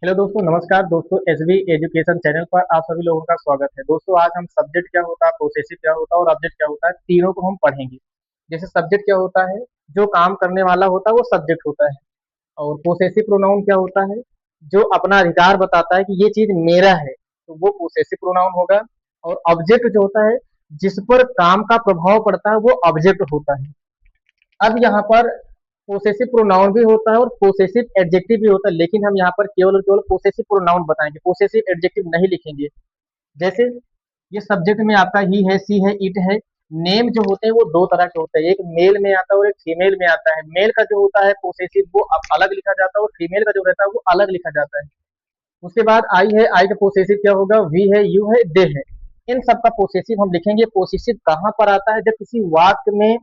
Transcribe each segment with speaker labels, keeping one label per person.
Speaker 1: Hello दोस्तों, नमस्कार दोस्तों। एसबी एजुकेशन चैनल पर आप सभी लोगों का स्वागत है। दोस्तों, आज हम सब्जेक्ट क्या होता है, प्रोसेसिव क्या होता है और ऑब्जेक्ट क्या होता है, तीनों को हम पढ़ेंगे। जैसे सब्जेक्ट क्या होता है, जो काम करने वाला होता है वो सब्जेक्ट होता है। और पोसेसिव प्रोनाउन क्या होता है, जो अपना अधिकार बताता है कि ये चीज मेरा है, तो वो पोसेसिव प्रोनाउन होगा। और ऑब्जेक्ट जो होता है, जिस पर काम का प्रभाव पड़ता है, वो ऑब्जेक्ट होता है। अब यहाँ पर पोसेसिव प्रोनाउन भी होता है और पोसेसिव एडजेक्टिव भी होता है, लेकिन हम यहाँ पर केवल और केवल पोसेसिव प्रोनाउन बताएंगे, पोसेसिव एडजेक्टिव नहीं लिखेंगे। जैसे ये सब्जेक्ट में आपका ही है, सी है, इट है। नेम जो होते हैं वो दो तरह के होते हैं, एक मेल में आता है और एक फीमेल में आता है। मेल का जो होता है पोसेसिव वो अलग लिखा जाता है और फीमेल का जो रहता है वो अलग लिखा जाता है। उसके बाद आई है, आई का पोसेसिव क्या होगा, वी है, यू है, दे है। इन सब का पोसेसिव हम लिखेंगे। पोसेसिव कहाँ पर आता है, जब किसी वाक्य में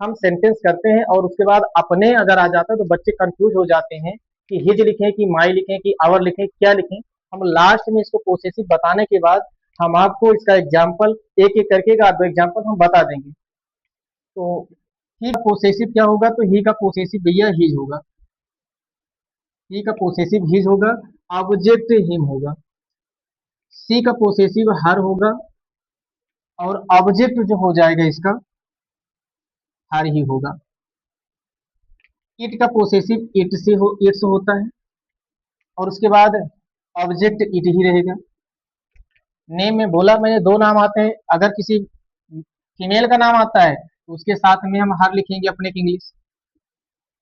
Speaker 1: हम सेंटेंस करते हैं और उसके बाद अपने अगर आ जाता है तो बच्चे कंफ्यूज हो जाते हैं कि हिज लिखें कि माई लिखें कि आवर लिखें, क्या लिखें। हम लास्ट में इसको पोसेसिव बताने के बाद हम आपको इसका एग्जाम्पल एक एक करके का दो एग्जाम्पल हम बता देंगे। तो ही का पोसेसिव क्या होगा, तो ही का पोसेसिव भैया हिज होगा। ही का पोसेसिव हिज होगा। ऑब्जेक्ट हिम होगा। सी का पोसेसिव हर होगा और ऑब्जेक्ट जो हो जाएगा इसका हर ही होगा। इट का पोसेसिव इट्स होता है और उसके बाद ऑब्जेक्ट इट ही रहेगा। नेम में बोला मैंने दो नाम आते हैं, अगर किसी फीमेल का नाम आता है तो उसके साथ में हम हर लिखेंगे अपने के इंग्लिश।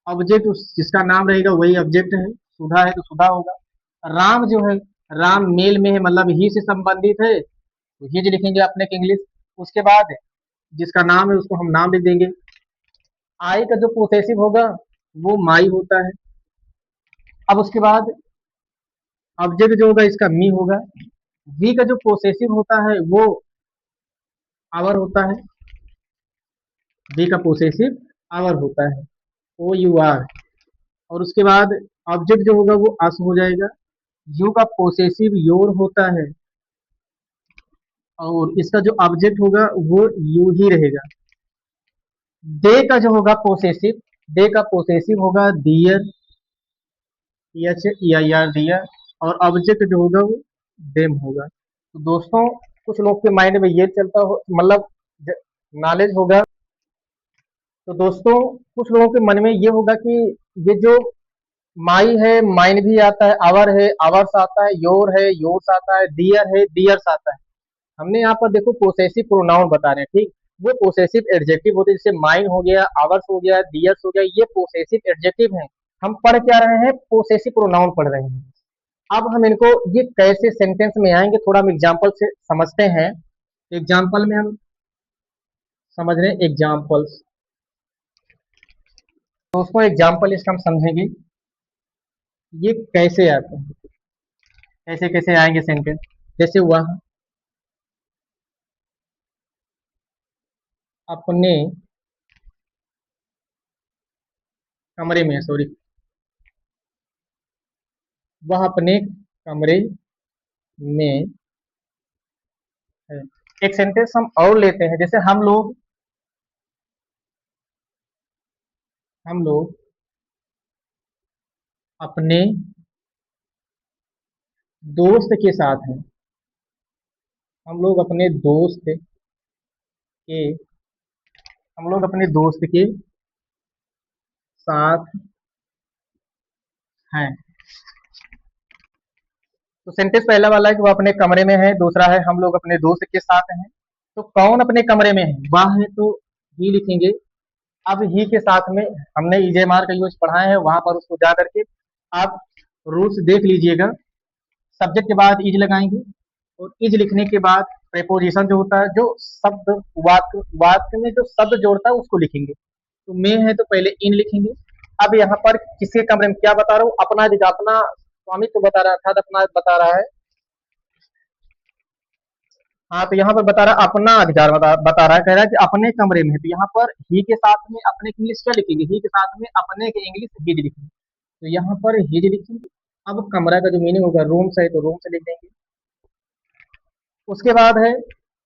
Speaker 1: ऑब्जेक्ट जिसका नाम रहेगा वही ऑब्जेक्ट है। सुधा है तो सुधा होगा। राम जो है, राम मेल में है मतलब ही से संबंधित है तो हिज लिखेंगे अपने के इंग्लिश। उसके बाद जिसका नाम है उसको हम नाम लिख देंगे। आई का जो पोसेसिव होगा वो माई होता है। अब उसके बाद ऑब्जेक्ट जो होगा इसका मी होगा। वी का जो पोसेसिव होता है वो आवर होता है। वी का पोसेसिव आवर होता है, ओ यू आर। और उसके बाद ऑब्जेक्ट जो होगा वो अस हो जाएगा। यू का पोसेसिव योर होता है और इसका जो ऑब्जेक्ट होगा वो यू ही रहेगा। दे का जो होगा पोसेसिव, दे का पोसेसिव होगा दियर, एच ई आई आर दियर। और ऑब्जेक्ट जो होगा वो देम होगा। तो दोस्तों, कुछ लोग के माइंड में ये चलता हो मतलब नॉलेज होगा। तो दोस्तों, कुछ लोगों के मन में ये होगा कि ये जो माई है, माइन भी आता है, आवर है, आवर्स आता है, योर है, योर्स आता है, दियर है, दियर्स आता है। हमने यहाँ पर देखो पोसेसिव प्रोनाउन बता रहे हैं, ठीक। वो पोसेसिव एडजेक्टिव होते हैं, जैसे माइन हो गया, आवर्स हो गया, दियर्स हो गया, ये पोसेसिव एडजेक्टिव है। हम पढ़ क्या रहे हैं, पोसेसिव प्रोनाउन पढ़ रहे हैं। अब हम इनको ये कैसे सेंटेंस में आएंगे, थोड़ा हम एग्जाम्पल से समझते हैं। एग्जाम्पल में हम समझ रहे हैं एग्जाम्पल्स। दोस्तों, एग्जाम्पल इसका हम समझेंगे ये कैसे आते हैं, कैसे कैसे आएंगे सेंटेंस। जैसे वह अपने कमरे में, सॉरी, वह अपने कमरे में है। एक सेंटेंस हम और लेते हैं, जैसे हम लोग अपने दोस्त के साथ हैं। हम लोग अपने दोस्त के हम लोग अपने दोस्त के साथ हैं। तो सेंटेंस पहला वाला है कि वो अपने कमरे में है, दूसरा है हम लोग अपने दोस्त के साथ हैं। तो कौन अपने कमरे में है, वह है तो ही लिखेंगे। अब ही के साथ में हमने ईजेमार का यूज पढ़ाए हैं, वहां पर उसको जा करके आप रूल्स देख लीजिएगा। सब्जेक्ट के बाद इज लगाएंगे और इज लिखने के बाद प्रेपोजिशन जो होता है, जो शब्द वाक्य वाक्य में जो शब्द जोड़ता है उसको लिखेंगे। तो मैं है तो पहले इन लिखेंगे। अब यहाँ पर किसके कमरे में क्या बता रहा हूँ, अपना अपना स्वामित्व बता रहा था, अपना बता रहा है। हाँ, तो यहाँ पर बता रहा है अपना अधिकार बता रहा है, कह रहा है कि अपने कमरे में है। तो यहाँ पर ही के साथ में अपने की इंग्लिश क्या लिखेंगे, ही के साथ में अपने के इंग्लिश हिज लिखेंगे। तो यहाँ पर हिज लिखेंगे। अब कमरा का जो मीनिंग होगा रूम से है तो रूम से लिख देंगे। उसके बाद है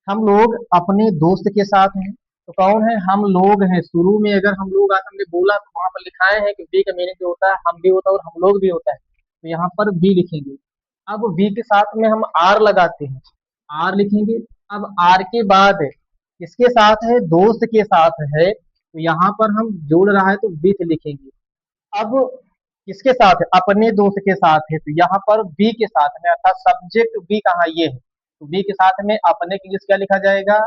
Speaker 1: हम लोग अपने दोस्त के साथ हैं। तो कौन है, हम लोग हैं। शुरू में अगर हम लोग आज हमने बोला तो वहां पर लिखाए हैं कि बी का मीनिंग जो होता है हम भी होता है और हम लोग भी होता है। तो यहाँ पर बी लिखेंगे। अब बी के साथ में हम आर लगाते हैं, आर लिखेंगे। अब आर के बाद किसके साथ है, दोस्त के साथ है, तो यहाँ पर हम जोड़ रहा है तो विथ लिखेंगे। अब किसके साथ है, अपने दोस्त के साथ है, तो यहाँ पर बी के साथ में अर्थात सब्जेक्ट बी कहाँ, ये है, तो बी के साथ में अपने के लिए क्या लिखा जाएगा,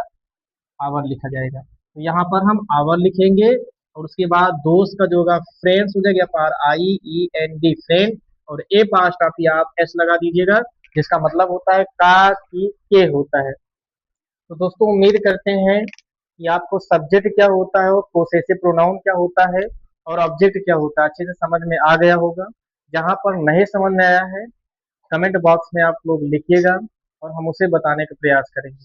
Speaker 1: आवर लिखा जाएगा। तो यहाँ पर हम आवर लिखेंगे और उसके बाद दोस्त का जो होगा फ्रेंड्स हो जाएगा, पर आई ई एन डी फ्रेंड, और ए पास काफी आप एस लगा दीजिएगा, जिसका मतलब होता है का की के होता है। तो दोस्तों उम्मीद करते हैं कि आपको सब्जेक्ट क्या होता है और पोसेसिव प्रोनाउन क्या होता है और ऑब्जेक्ट क्या होता है अच्छे से समझ में आ गया होगा। जहां पर नहीं समझ में आया है कमेंट बॉक्स में आप लोग लिखिएगा और हम उसे बताने का प्रयास करेंगे।